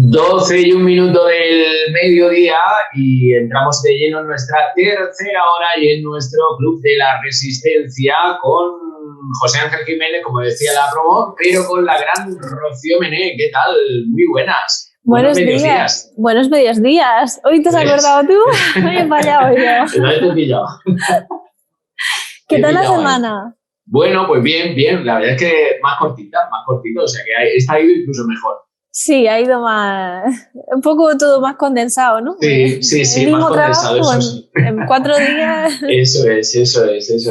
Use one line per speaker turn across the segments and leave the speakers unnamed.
12:01 del mediodía y entramos de lleno en nuestra tercera hora y en nuestro Club de la Resistencia con José Ángel Jiménez, como decía la promo, pero con la gran Rocío Mené. ¿Qué tal? Muy buenas.
Buenos días. Buenos medios días. ¿Hoy te has acordado tú? Me he fallado yo.
No te he pillado.
¿Qué tal la semana?
Bueno, pues bien. La verdad es que más cortito, o sea que está ido incluso mejor.
Sí, ha ido más, un poco todo más condensado, ¿no?
Sí,
el
más
mismo
condensado,
trabajo
eso sí.
en 4 días.
Eso es.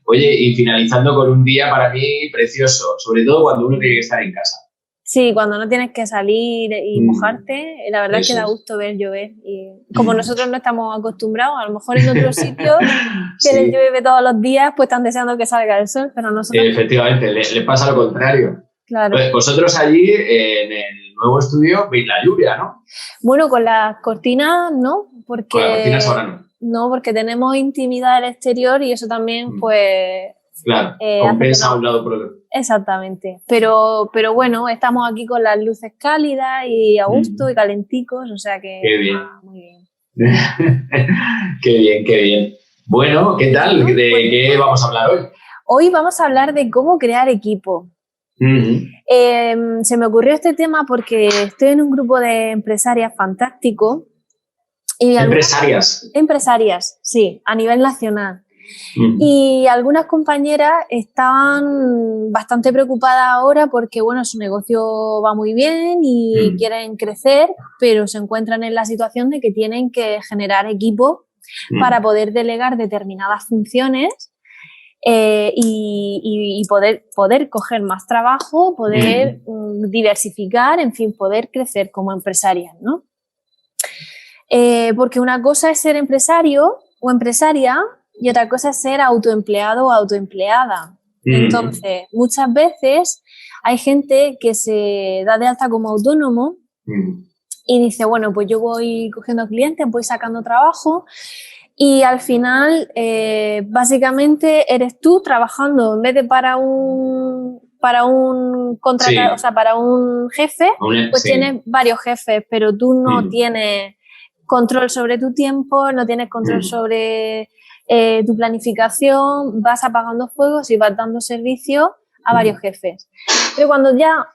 Oye, y finalizando con un día para mí precioso, sobre todo cuando uno tiene que estar en casa.
Sí, cuando no tienes que salir y mojarte, la verdad es que da gusto ver llover. Y como nosotros no estamos acostumbrados, a lo mejor en otros sitios que les llueve todos los días, pues están deseando que salga el sol, pero nosotros...
Efectivamente, le pasa lo contrario.
Claro.
Pues vosotros allí, en el nuevo estudio, veis la lluvia, ¿no?
Bueno, con las cortinas no, porque...
Con las cortinas ahora no.
No, porque tenemos intimidad al exterior y eso también, pues...
Claro, compensa a un lado por otro.
Exactamente, pero bueno, estamos aquí con las luces cálidas y a gusto y calenticos, o sea que...
Qué bien.
Muy bien.
Qué bien. Bueno, ¿qué tal? ¿De qué vamos a hablar hoy?
Hoy vamos a hablar de cómo crear equipo. Se me ocurrió este tema porque estoy en un grupo de empresarias fantástico. Y empresarias, sí, a nivel nacional. Y algunas compañeras estaban bastante preocupadas ahora porque, bueno, su negocio va muy bien y quieren crecer, pero se encuentran en la situación de que tienen que generar equipo para poder delegar determinadas funciones y poder coger más trabajo, poder diversificar, en fin, poder crecer como empresarias, ¿no? Porque una cosa es ser empresario o empresaria y otra cosa es ser autoempleado o autoempleada. Entonces, muchas veces hay gente que se da de alta como autónomo y dice, bueno, pues yo voy cogiendo clientes, voy sacando trabajo y al final, básicamente, eres tú trabajando en vez de para un contratado, o sea, para un jefe, pues tienes varios jefes, pero tú no tienes control sobre tu tiempo, no tienes control sobre tu planificación, vas apagando fuegos y vas dando servicio a varios jefes. Pero cuando ya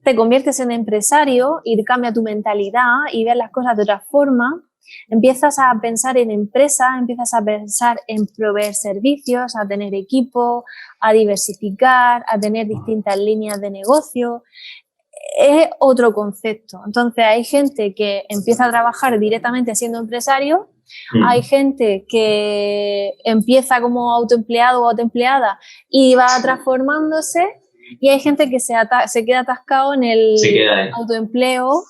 te conviertes en empresario y cambia tu mentalidad y ves las cosas de otra forma, empiezas a pensar en empresa, empiezas a pensar en proveer servicios, a tener equipo, a diversificar, a tener distintas líneas de negocio. Es otro concepto. Entonces hay gente que empieza a trabajar directamente siendo empresario, hay gente que empieza como autoempleado o autoempleada y va transformándose y hay gente que se queda atascado en el autoempleo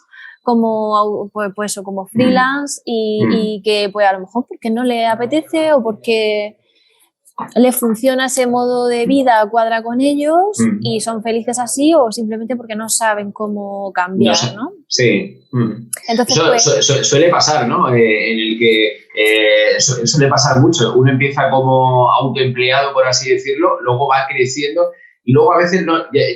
como, pues, como freelance y que pues a lo mejor porque no le apetece o porque le funciona ese modo de vida, cuadra con ellos y son felices así o simplemente porque no saben cómo cambiar, ¿no?
Sí. Entonces, suele pasar, ¿no? En el que suele pasar mucho. Uno empieza como autoempleado, por así decirlo, luego va creciendo y luego a veces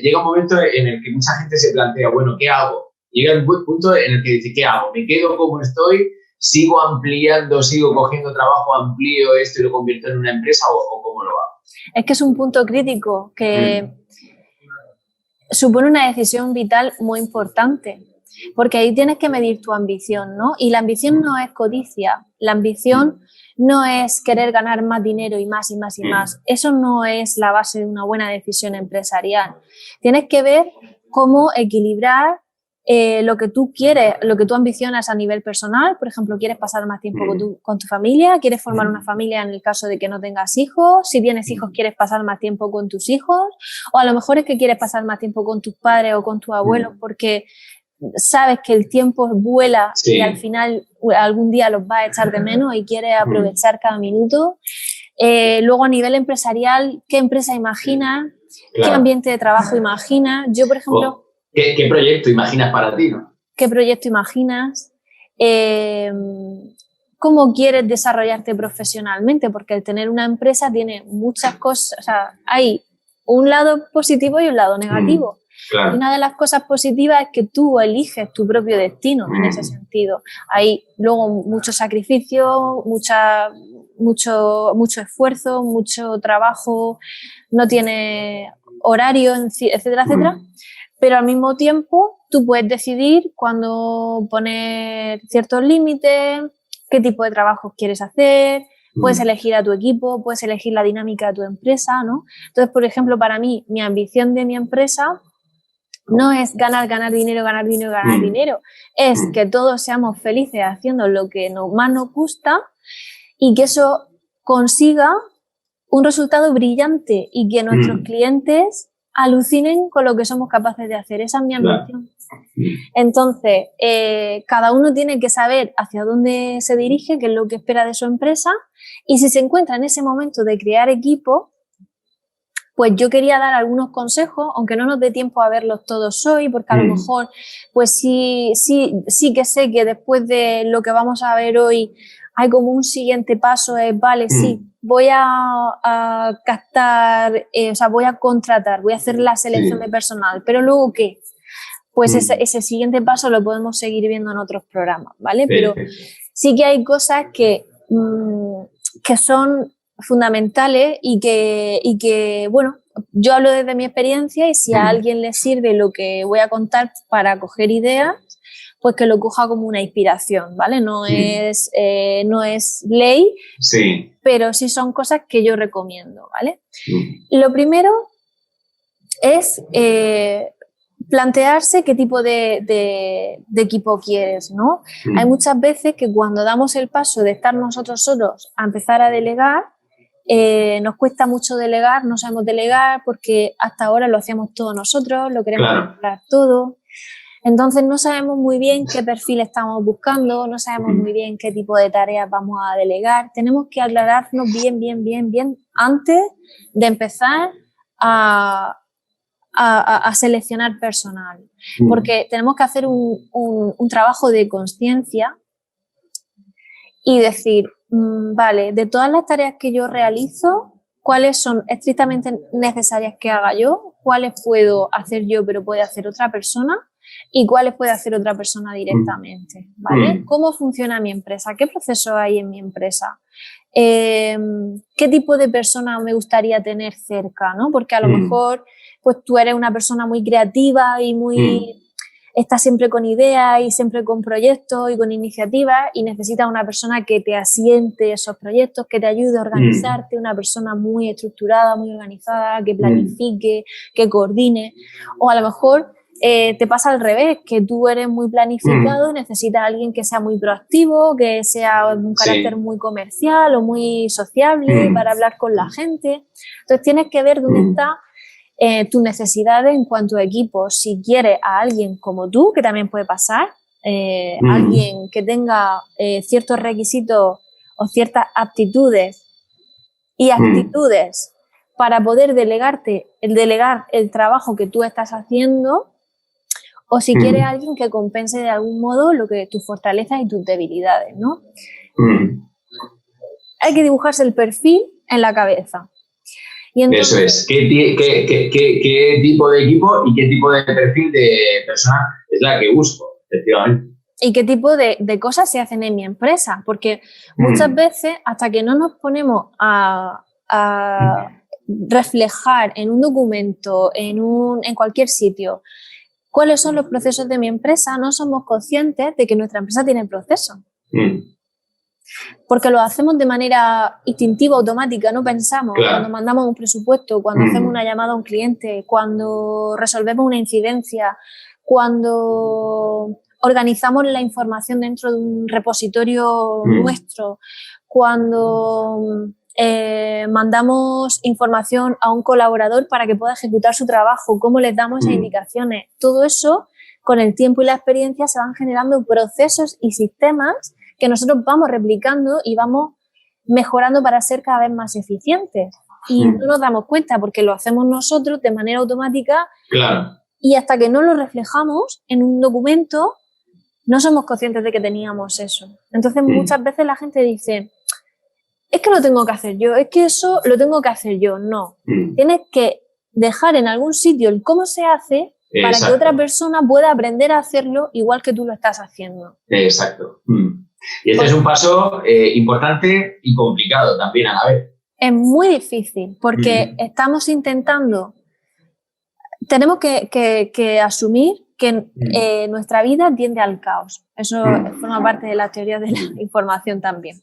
llega un momento en el que mucha gente se plantea, bueno, ¿qué hago? Llega un punto en el que dice, ¿qué hago? ¿Me quedo como estoy? ¿Sigo ampliando, sigo cogiendo trabajo, amplío esto y lo convierto en una empresa o cómo lo hago?
Es que es un punto crítico que supone una decisión vital muy importante, porque ahí tienes que medir tu ambición, ¿no? Y la ambición no es codicia, la ambición no es querer ganar más dinero y más y más y más. Eso no es la base de una buena decisión empresarial. Tienes que ver cómo equilibrar lo que tú quieres, lo que tú ambicionas a nivel personal. Por ejemplo, quieres pasar más tiempo con tu familia, quieres formar una familia en el caso de que no tengas hijos, si tienes hijos quieres pasar más tiempo con tus hijos, o a lo mejor es que quieres pasar más tiempo con tus padres o con tus abuelos porque sabes que el tiempo vuela y al final algún día los vas a echar de menos y quieres aprovechar cada minuto. Luego a nivel empresarial, ¿qué empresa imaginas? Claro. ¿Qué ambiente de trabajo imaginas? Yo, por ejemplo...
¿Qué proyecto imaginas para ti, no?
¿Qué proyecto imaginas? ¿Cómo quieres desarrollarte profesionalmente? Porque el tener una empresa tiene muchas cosas, o sea, hay un lado positivo y un lado negativo.
Claro.
Y una de las cosas positivas es que tú eliges tu propio destino en ese sentido. Hay luego mucho sacrificio, mucho esfuerzo, mucho trabajo, no tiene horario, etcétera, etcétera. Pero al mismo tiempo tú puedes decidir cuándo poner ciertos límites, qué tipo de trabajo quieres hacer, puedes elegir a tu equipo, puedes elegir la dinámica de tu empresa, ¿no? Entonces, por ejemplo, para mí, mi ambición de mi empresa no es ganar dinero, es que todos seamos felices haciendo lo que más nos gusta y que eso consiga un resultado brillante y que nuestros clientes alucinen con lo que somos capaces de hacer. Esa es mi ambición. Entonces, cada uno tiene que saber hacia dónde se dirige, qué es lo que espera de su empresa, y si se encuentra en ese momento de crear equipo, pues yo quería dar algunos consejos, aunque no nos dé tiempo a verlos todos hoy, porque a lo mejor, pues sí que sé que después de lo que vamos a ver hoy, hay como un siguiente paso, vale, sí, voy a captar, o sea, voy a contratar, voy a hacer la selección de personal, pero luego ¿qué? Pues ese siguiente paso lo podemos seguir viendo en otros programas, ¿vale? Pero sí que hay cosas que son fundamentales y que, bueno, yo hablo desde mi experiencia y si a alguien le sirve lo que voy a contar para coger ideas, pues que lo coja como una inspiración, ¿vale? No es ley, pero sí son cosas que yo recomiendo, ¿vale? Lo primero es plantearse qué tipo de equipo quieres, ¿no? Hay muchas veces que cuando damos el paso de estar nosotros solos a empezar a delegar, nos cuesta mucho delegar, no sabemos delegar porque hasta ahora lo hacíamos todos nosotros, lo queremos controlar todo. Entonces no sabemos muy bien qué perfil estamos buscando, no sabemos muy bien qué tipo de tareas vamos a delegar. Tenemos que aclararnos bien antes de empezar a seleccionar personal, porque tenemos que hacer un trabajo de conciencia y decir, vale, de todas las tareas que yo realizo, ¿cuáles son estrictamente necesarias que haga yo? ¿Cuáles puedo hacer yo pero puede hacer otra persona? ¿Y cuáles puede hacer otra persona directamente? ¿Vale? ¿Cómo funciona mi empresa? ¿Qué procesos hay en mi empresa? ¿Qué tipo de persona me gustaría tener cerca? ¿No? Porque a lo mejor pues tú eres una persona muy creativa y estás siempre con ideas y siempre con proyectos y con iniciativas y necesitas una persona que te asiente esos proyectos, que te ayude a organizarte, una persona muy estructurada, muy organizada, que planifique, que coordine. O a lo mejor te pasa al revés, que tú eres muy planificado y necesitas a alguien que sea muy proactivo, que sea de un carácter muy comercial o muy sociable para hablar con la gente. Entonces tienes que ver dónde está tus necesidades en cuanto a equipo. Si quieres a alguien como tú, que también puede pasar, alguien que tenga ciertos requisitos o ciertas aptitudes y actitudes para poder delegar el trabajo que tú estás haciendo, o si quieres a alguien que compense de algún modo tus fortalezas y tus debilidades, ¿no? Hay que dibujarse el perfil en la cabeza.
Y entonces, eso es. ¿Qué tipo de equipo y qué tipo de perfil de persona es la que busco, efectivamente?
Y qué tipo de cosas se hacen en mi empresa, porque muchas veces hasta que no nos ponemos a reflejar en un documento, en cualquier sitio, cuáles son los procesos de mi empresa, no somos conscientes de que nuestra empresa tiene procesos. Porque lo hacemos de manera instintiva, automática, no pensamos. Cuando mandamos un presupuesto, cuando hacemos una llamada a un cliente, cuando resolvemos una incidencia, cuando organizamos la información dentro de un repositorio nuestro, cuando mandamos información a un colaborador para que pueda ejecutar su trabajo, cómo les damos esas indicaciones. Todo eso, con el tiempo y la experiencia, se van generando procesos y sistemas que nosotros vamos replicando y vamos mejorando para ser cada vez más eficientes. Y no nos damos cuenta porque lo hacemos nosotros de manera automática. Y hasta que no lo reflejamos en un documento, no somos conscientes de que teníamos eso. Entonces, muchas veces la gente dice, es que lo tengo que hacer yo, es que eso lo tengo que hacer yo. No. Tienes que dejar en algún sitio el cómo se hace para que otra persona pueda aprender a hacerlo igual que tú lo estás haciendo.
Exacto. Y este es un paso importante y complicado también a la vez.
Es muy difícil porque estamos intentando, tenemos que asumir que nuestra vida tiende al caos. Eso forma parte de la teoría de la información también.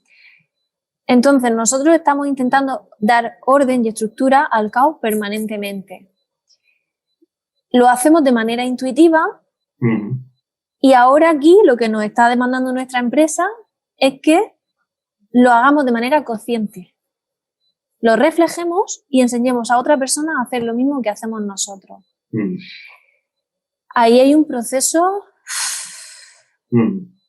Entonces, nosotros estamos intentando dar orden y estructura al caos permanentemente. Lo hacemos de manera intuitiva y ahora aquí lo que nos está demandando nuestra empresa es que lo hagamos de manera consciente. Lo reflejemos y enseñemos a otra persona a hacer lo mismo que hacemos nosotros. Ahí hay un proceso,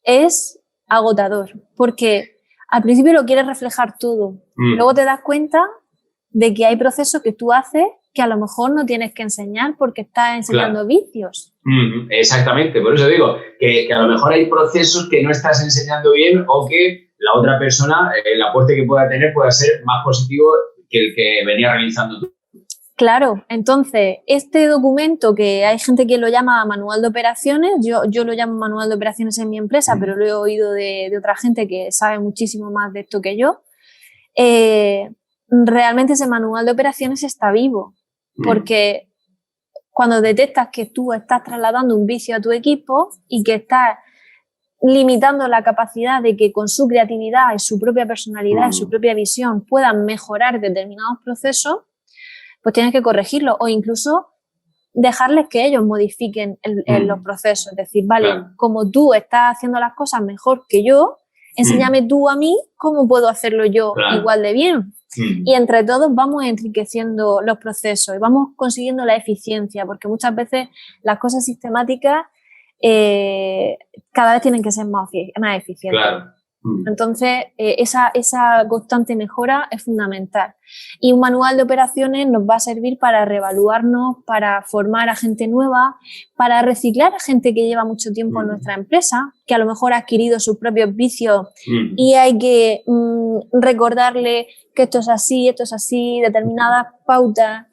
es agotador, porque al principio lo quieres reflejar todo, luego te das cuenta de que hay procesos que tú haces que a lo mejor no tienes que enseñar porque estás enseñando vicios.
Exactamente, por eso digo que a lo mejor hay procesos que no estás enseñando bien o que la otra persona, el aporte que pueda tener pueda ser más positivo que el que venía realizando tú.
Claro, entonces, este documento que hay gente que lo llama manual de operaciones, yo lo llamo manual de operaciones en mi empresa, pero lo he oído de otra gente que sabe muchísimo más de esto que yo, realmente ese manual de operaciones está vivo, porque cuando detectas que tú estás trasladando un vicio a tu equipo y que estás limitando la capacidad de que con su creatividad y su propia personalidad y su propia visión puedan mejorar determinados procesos, pues tienes que corregirlo o incluso dejarles que ellos modifiquen los procesos. Es decir, vale, como tú estás haciendo las cosas mejor que yo, enséñame tú a mí cómo puedo hacerlo yo igual de bien. Y entre todos vamos enriqueciendo los procesos y vamos consiguiendo la eficiencia, porque muchas veces las cosas sistemáticas cada vez tienen que ser más eficientes.
Claro.
Entonces, esa constante mejora es fundamental. Y un manual de operaciones nos va a servir para reevaluarnos, para formar a gente nueva, para reciclar a gente que lleva mucho tiempo en nuestra empresa, que a lo mejor ha adquirido sus propios vicios y hay que recordarle que esto es así, determinadas pautas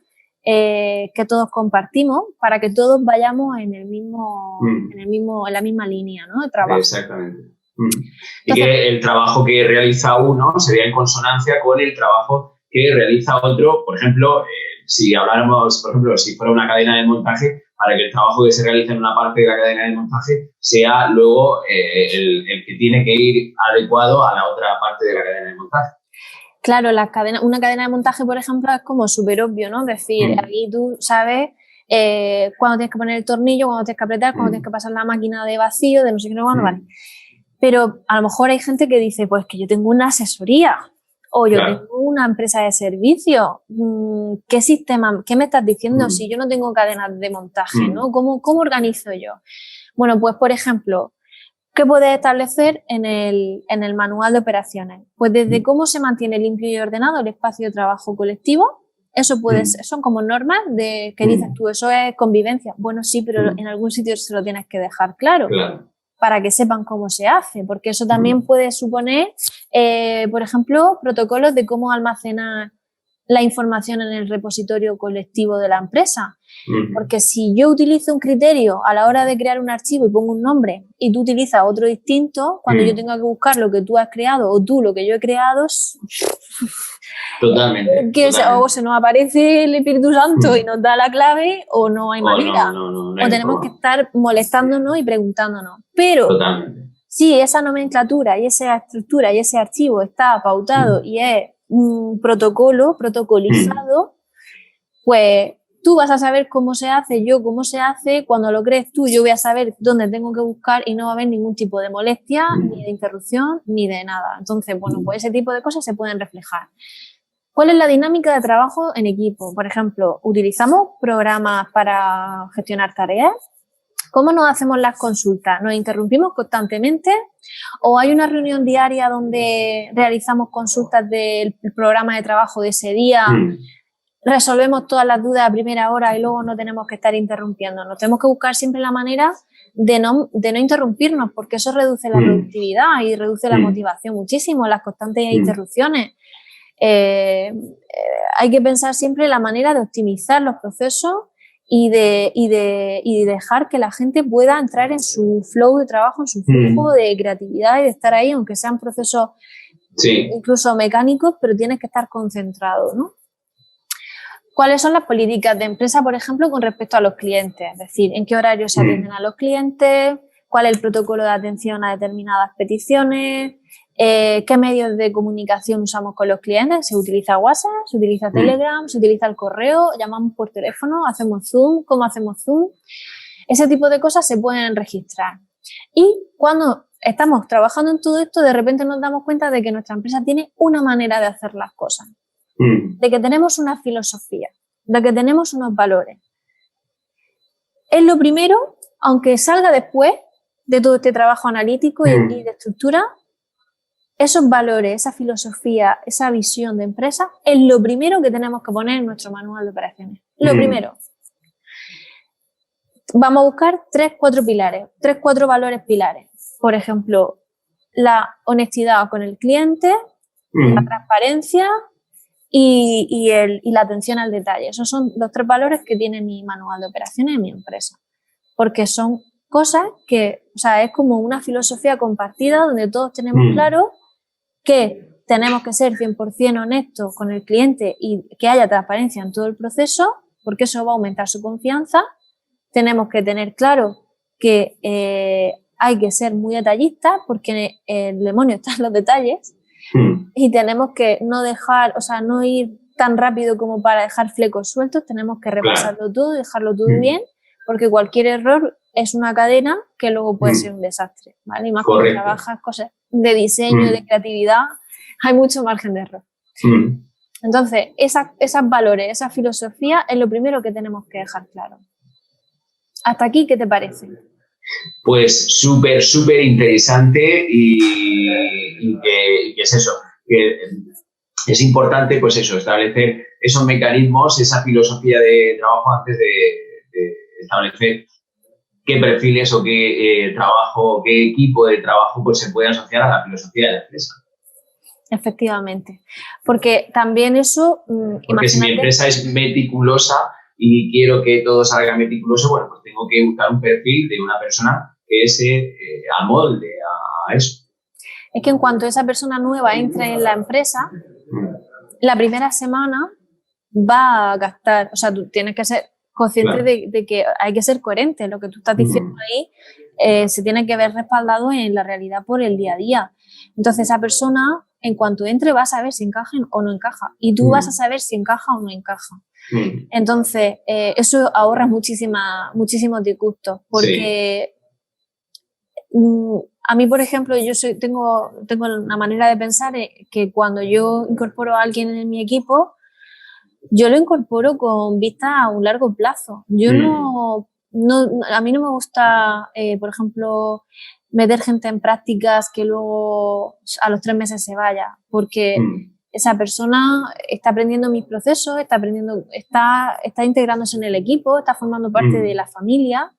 que todos compartimos para que todos vayamos en la misma línea, ¿no? De trabajo.
Exactamente. Y que el trabajo que realiza uno sería en consonancia con el trabajo que realiza otro. Por ejemplo, si habláramos, por ejemplo, si fuera una cadena de montaje, para que el trabajo que se realiza en una parte de la cadena de montaje sea luego el que tiene que ir adecuado a la otra parte de la cadena de montaje.
Claro, una cadena de montaje, por ejemplo, es como súper obvio, ¿no? Es decir, aquí tú sabes cuándo tienes que poner el tornillo, cuándo tienes que apretar, cuándo tienes que pasar la máquina de vacío, de no sé qué, no, vale. Pero a lo mejor hay gente que dice, pues que yo tengo una asesoría o yo tengo una empresa de servicio. ¿Qué sistema, qué me estás diciendo si yo no tengo cadenas de montaje, ¿no? ¿Cómo organizo yo? Bueno, pues por ejemplo, ¿qué puedes establecer en el manual de operaciones? Pues desde cómo se mantiene limpio y ordenado el espacio de trabajo colectivo. Eso son como normas de que dices tú, eso es convivencia. Bueno, sí, pero en algún sitio se lo tienes que dejar claro. Para que sepan cómo se hace, porque eso también puede suponer, por ejemplo, protocolos de cómo almacenar la información en el repositorio colectivo de la empresa. Porque si yo utilizo un criterio a la hora de crear un archivo y pongo un nombre y tú utilizas otro distinto, cuando yo tenga que buscar lo que tú has creado o tú lo que yo he creado,
totalmente.
O se nos aparece el Espíritu Santo y nos da la clave o no hay manera.
No
o tenemos que estar molestándonos y preguntándonos. Pero si esa nomenclatura y esa estructura y ese archivo está pautado y es un protocolizado, pues tú vas a saber cómo se hace, yo cómo se hace, cuando lo crees tú yo voy a saber dónde tengo que buscar y no va a haber ningún tipo de molestia, ni de interrupción, ni de nada. Entonces, bueno, pues ese tipo de cosas se pueden reflejar. ¿Cuál es la dinámica de trabajo en equipo? Por ejemplo, ¿utilizamos programas para gestionar tareas? ¿Cómo nos hacemos las consultas? ¿Nos interrumpimos constantemente? ¿O hay una reunión diaria donde realizamos consultas del programa de trabajo de ese día? Resolvemos todas las dudas a primera hora y luego no tenemos que estar interrumpiendo. Nos tenemos que buscar siempre la manera de no interrumpirnos, porque eso reduce la productividad y reduce la motivación muchísimo, las constantes interrupciones. Hay que pensar siempre en la manera de optimizar los procesos y dejar que la gente pueda entrar en su flow de trabajo, en su flujo de creatividad y de estar ahí, aunque sean procesos incluso mecánicos, pero tienes que estar concentrado, ¿no? ¿Cuáles son las políticas de empresa, por ejemplo, con respecto a los clientes? Es decir, ¿en qué horario se atienden a los clientes? ¿Cuál es el protocolo de atención a determinadas peticiones? ¿Qué medios de comunicación usamos con los clientes? ¿Se utiliza WhatsApp? ¿Se utiliza Telegram? ¿Se utiliza el correo? ¿Llamamos por teléfono? ¿Hacemos Zoom? ¿Cómo hacemos Zoom? Ese tipo de cosas se pueden registrar. Y cuando estamos trabajando en todo esto, de repente nos damos cuenta de que nuestra empresa tiene una manera de hacer las cosas. De que tenemos una filosofía, de que tenemos unos valores. Es lo primero, aunque salga después de todo este trabajo analítico y de estructura, esos valores, esa filosofía, esa visión de empresa, es lo primero que tenemos que poner en nuestro manual de operaciones. Lo primero. Vamos a buscar 3-4 pilares, 3-4 valores pilares. Por ejemplo, la honestidad con el cliente, la transparencia y la atención al detalle. Esos son los 3 valores que tiene mi manual de operaciones en mi empresa. Porque son cosas que, o sea, es como una filosofía compartida donde todos tenemos claro que tenemos que ser 100% honestos con el cliente y que haya transparencia en todo el proceso, porque eso va a aumentar su confianza. Tenemos que tener claro que hay que ser muy detallistas porque el demonio está en los detalles. Y tenemos que no dejar, o sea, no ir tan rápido como para dejar flecos sueltos, tenemos que repasarlo todo, dejarlo todo bien, porque cualquier error es una cadena que luego puede ser un desastre, ¿vale? Y más cuando trabajas cosas de diseño, de creatividad, hay mucho margen de error. Entonces, esos valores, esa filosofía es lo primero que tenemos que dejar claro. ¿Hasta aquí qué te parece?
Pues súper interesante y que es eso, que es importante pues eso, establecer esos mecanismos, esa filosofía de trabajo antes de establecer qué perfiles o qué trabajo, qué equipo de trabajo pues se puede asociar a la filosofía de la empresa.
Efectivamente, porque también eso...
Porque si mi empresa es meticulosa y quiero que todo salga meticuloso, bueno, pues tengo que buscar un perfil de una persona que se amolde a eso.
Es que en cuanto esa persona nueva entre en la empresa, la primera semana va a gastar, o sea, tú tienes que ser consciente de que hay que ser coherente. Lo que tú estás diciendo ahí se tiene que ver respaldado en la realidad por el día a día. Entonces, esa persona, en cuanto entre, va a saber si encaja o no encaja. Y tú vas a saber si encaja o no encaja. Entonces, eso ahorra muchísimos disgustos. Porque a mí, por ejemplo, yo tengo una manera de pensar que cuando yo incorporo a alguien en mi equipo, yo lo incorporo con vista a un largo plazo. Yo a mí no me gusta, por ejemplo, meter gente en prácticas que luego a los 3 meses se vaya, porque esa persona está aprendiendo mis procesos, está integrándose en el equipo, está formando parte de la familia.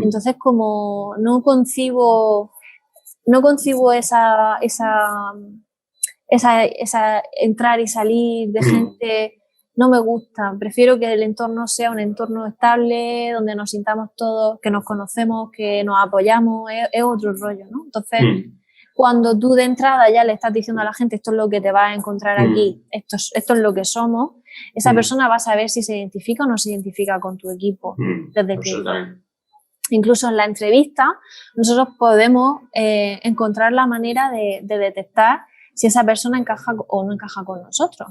Entonces, como no concibo esa entrar y salir de gente, no me gusta. Prefiero que el entorno sea un entorno estable, donde nos sintamos todos, que nos conocemos, que nos apoyamos, es otro rollo, ¿no? Entonces, cuando tú de entrada ya le estás diciendo a la gente esto es lo que te vas a encontrar aquí, esto es lo que somos, esa persona va a saber si se identifica o no se identifica con tu equipo. Desde que incluso en la entrevista nosotros podemos encontrar la manera de detectar si esa persona encaja o no encaja con nosotros.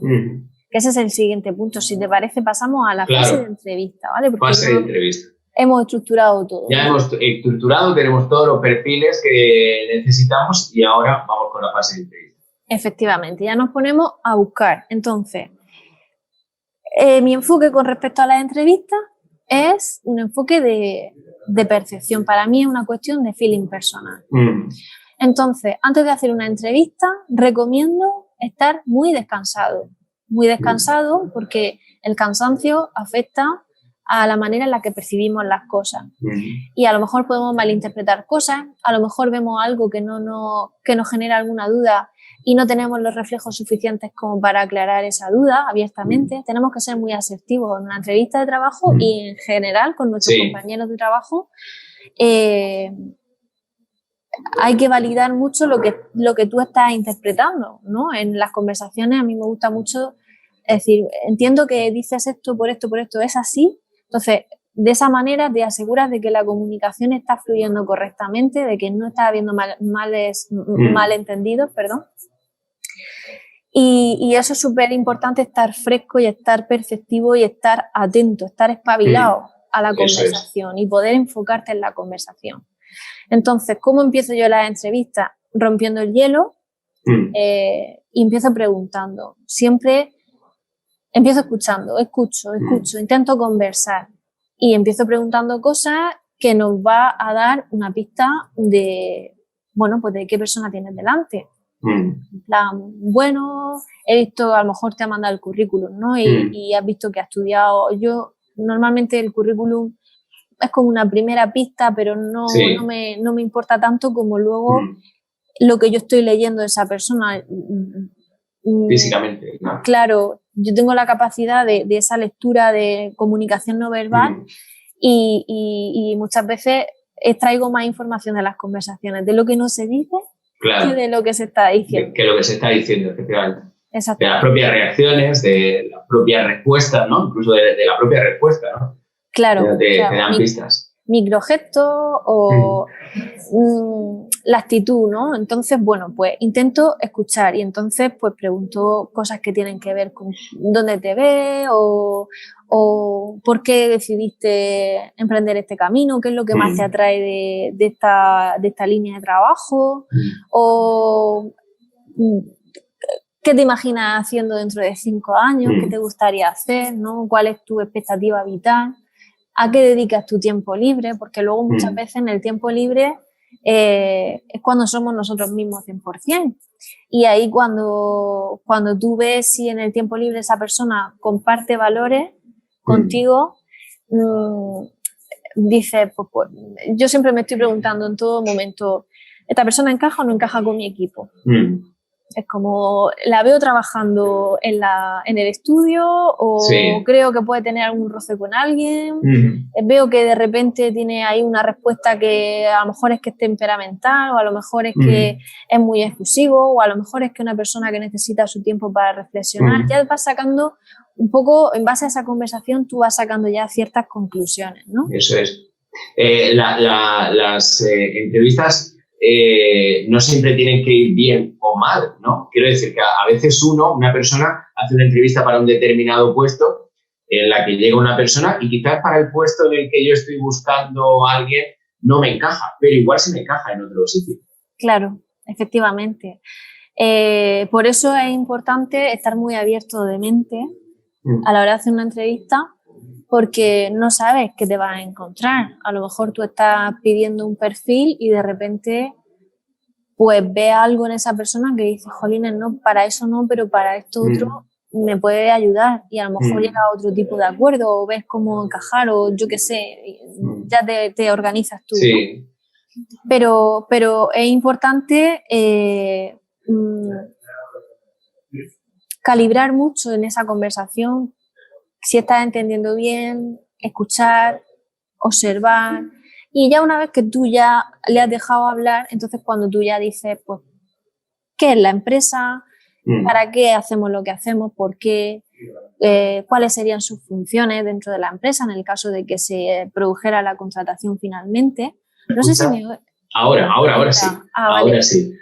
Que ese es el siguiente punto. Si te parece, pasamos a la fase de entrevista, ¿vale? Porque
fase de entrevista.
Hemos estructurado todo.
Ya hemos estructurado, tenemos todos los perfiles que necesitamos y ahora vamos con la fase de entrevista.
Efectivamente, ya nos ponemos a buscar. Entonces, mi enfoque con respecto a las entrevistas es un enfoque de percepción. Para mí es una cuestión de feeling personal. Entonces, antes de hacer una entrevista, recomiendo estar muy descansado. Muy descansado porque el cansancio afecta a la manera en la que percibimos las cosas. Y a lo mejor podemos malinterpretar cosas, a lo mejor vemos algo que nos genera alguna duda y no tenemos los reflejos suficientes como para aclarar esa duda abiertamente. Tenemos que ser muy asertivos en una entrevista de trabajo y en general con nuestros compañeros de trabajo. Hay que validar mucho lo que tú estás interpretando, ¿no? En las conversaciones a mí me gusta mucho decir, entiendo que dices esto, por esto, ¿es así? Entonces, de esa manera te aseguras de que la comunicación está fluyendo correctamente, de que no está habiendo malentendidos, perdón. Y eso es súper importante, estar fresco y estar perceptivo y estar atento, estar espabilado a la conversación y poder enfocarte en la conversación. Entonces, ¿cómo empiezo yo las entrevistas? Rompiendo el hielo y empiezo preguntando. Siempre empiezo escuchando, escucho, intento conversar y empiezo preguntando cosas que nos va a dar una pista de, bueno, pues de qué persona tienes delante. En plan, bueno, he visto, a lo mejor te ha mandado el currículum, ¿no? Y has visto que has estudiado. Yo, normalmente el currículum es como una primera pista, pero no me importa tanto como luego lo que yo estoy leyendo de esa persona.
Físicamente, ¿no?
Claro, yo tengo la capacidad de esa lectura de comunicación no verbal y muchas veces extraigo más información de las conversaciones, de lo que no se dice que de lo que se está diciendo.
Que lo que se está diciendo, efectivamente.
Exacto.
De las propias reacciones, de las propias respuestas, ¿no? Incluso de la propia respuesta, ¿no?
Claro.
Te dan pistas.
Microgestos o la actitud, ¿no? Entonces, bueno, pues intento escuchar y entonces pues pregunto cosas que tienen que ver con dónde te ves o por qué decidiste emprender este camino, qué es lo que más te atrae de esta línea de trabajo o qué te imaginas haciendo dentro de 5 años, qué te gustaría hacer, ¿no? ¿Cuál es tu expectativa vital? ¿A qué dedicas tu tiempo libre? Porque luego muchas veces en el tiempo libre es cuando somos nosotros mismos 100%. Y ahí cuando tú ves si en el tiempo libre esa persona comparte valores contigo, dices, pues, yo siempre me estoy preguntando en todo momento, ¿esta persona encaja o no encaja con mi equipo? Es como, ¿la veo trabajando en el estudio o creo que puede tener algún roce con alguien? Veo que de repente tiene ahí una respuesta que a lo mejor es que es temperamental o a lo mejor es que es muy exclusivo o a lo mejor es que una persona que necesita su tiempo para reflexionar. Ya vas sacando un poco, en base a esa conversación, tú vas sacando ya ciertas conclusiones, ¿no?
Eso es. Las entrevistas no siempre tienen que ir bien o mal, ¿no? Quiero decir que a veces una persona, hace una entrevista para un determinado puesto en la que llega una persona y quizás para el puesto en el que yo estoy buscando a alguien no me encaja, pero igual sí me encaja en otro sitio.
Claro, efectivamente. Por eso es importante estar muy abierto de mente a la hora de hacer una entrevista, porque no sabes qué te vas a encontrar. A lo mejor tú estás pidiendo un perfil y de repente pues ves algo en esa persona que dices, jolines, no, para eso no, pero para esto otro me puede ayudar y a lo mejor llega a otro tipo de acuerdo o ves cómo encajar o yo qué sé, ya te organizas tú, ¿no? Pero es importante calibrar mucho en esa conversación, si estás entendiendo bien, escuchar, observar. Y ya una vez que tú ya le has dejado hablar, entonces cuando tú ya dices, pues, ¿qué es la empresa? ¿Para qué hacemos lo que hacemos? ¿Por qué? ¿Cuáles serían sus funciones dentro de la empresa en el caso de que se produjera la contratación finalmente? No sé si me...
Ahora sí.
Vale.
Ahora sí.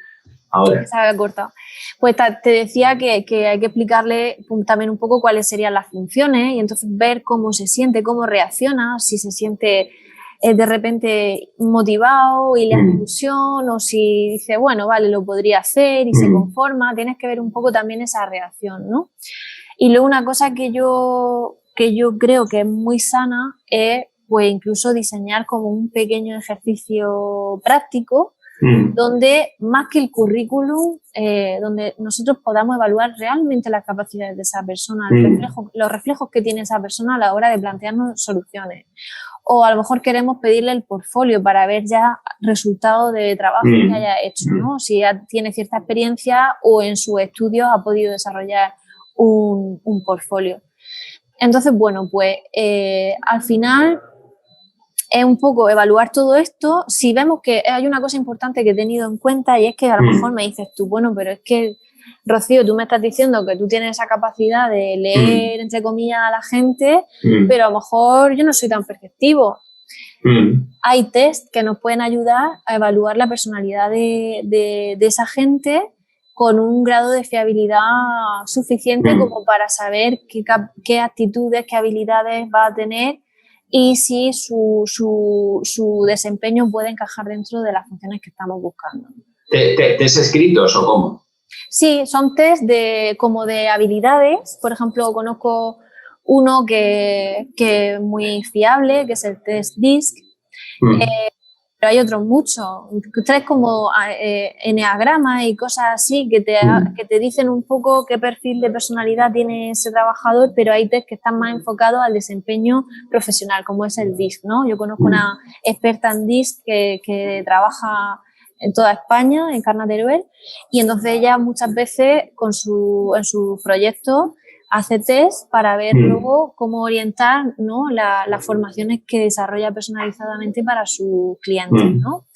Ahora.
Se había cortado. Pues te decía que hay que explicarle también un poco cuáles serían las funciones y entonces ver cómo se siente, cómo reacciona, si se siente de repente motivado y le hace ilusión o si dice, bueno, vale, lo podría hacer y se conforma. Tienes que ver un poco también esa reacción, ¿no? Y luego una cosa que yo creo que es muy sana es pues incluso diseñar como un pequeño ejercicio práctico donde más que el currículum, donde nosotros podamos evaluar realmente las capacidades de esa persona, los reflejos que tiene esa persona a la hora de plantearnos soluciones. O a lo mejor queremos pedirle el portfolio para ver ya resultados de trabajo que haya hecho, ¿no? Si ya tiene cierta experiencia o en sus estudios ha podido desarrollar un portfolio. Entonces, bueno, pues al final es un poco evaluar todo esto. Si vemos que hay una cosa importante que he tenido en cuenta y es que a lo mejor me dices tú, bueno, pero es que, Rocío, tú me estás diciendo que tú tienes esa capacidad de leer, entre comillas, a la gente, pero a lo mejor yo no soy tan perceptivo. Hay test que nos pueden ayudar a evaluar la personalidad de esa gente con un grado de fiabilidad suficiente como para saber qué actitudes, qué habilidades va a tener y si su desempeño puede encajar dentro de las funciones que estamos buscando.
¿Test escritos o cómo?
Sí, son test como de habilidades. Por ejemplo, conozco uno que es muy fiable, que es el test DISC. Pero hay otros muchos, tres como eneagrama y cosas así que te dicen un poco qué perfil de personalidad tiene ese trabajador, pero hay test que están más enfocados al desempeño profesional, como es el DISC, ¿no? Yo conozco una experta en DISC que trabaja en toda España, en Carna Teruel, y entonces ella muchas veces en su proyecto hace test para ver luego cómo orientar, ¿no? las formaciones que desarrolla personalizadamente para sus clientes, ¿no?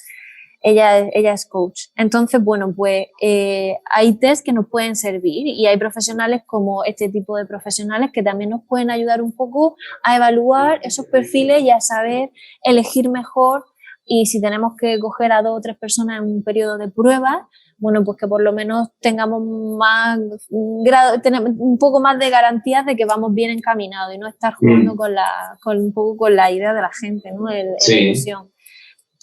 Ella es coach. Entonces, bueno, pues hay test que nos pueden servir y hay profesionales como este tipo de profesionales que también nos pueden ayudar un poco a evaluar esos perfiles y a saber elegir mejor. Y si tenemos que coger a 2 o 3 personas en un periodo de prueba, bueno, pues que por lo menos tengamos un poco más de garantías de que vamos bien encaminados y no estar jugando un poco con la idea de la gente, ¿no? La ilusión.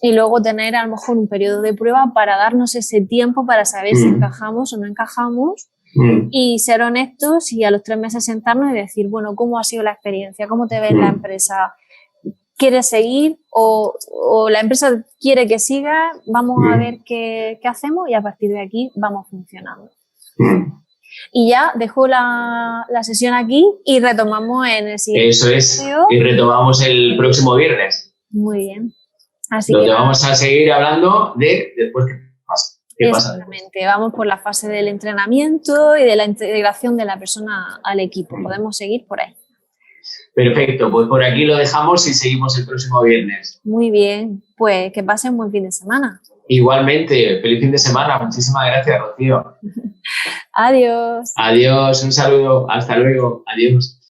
Y luego tener a lo mejor un periodo de prueba para darnos ese tiempo para saber si encajamos o no encajamos y ser honestos y a los 3 meses sentarnos y decir, bueno, ¿cómo ha sido la experiencia? ¿Cómo te ves en la empresa? ¿Quieres seguir o la empresa quiere que siga? Vamos a ver qué hacemos y a partir de aquí vamos funcionando. Y ya dejo la sesión aquí y retomamos en el siguiente.
Eso es, y retomamos el próximo viernes.
Muy bien. Así
donde vamos a seguir hablando de después qué pasa.
Exactamente, vamos por la fase del entrenamiento y de la integración de la persona al equipo. Podemos seguir por ahí.
Perfecto, pues por aquí lo dejamos y seguimos el próximo viernes.
Muy bien, pues que pasen un buen fin de semana.
Igualmente, feliz fin de semana. Muchísimas gracias, Rocío.
Adiós.
Adiós, un saludo. Hasta luego. Adiós.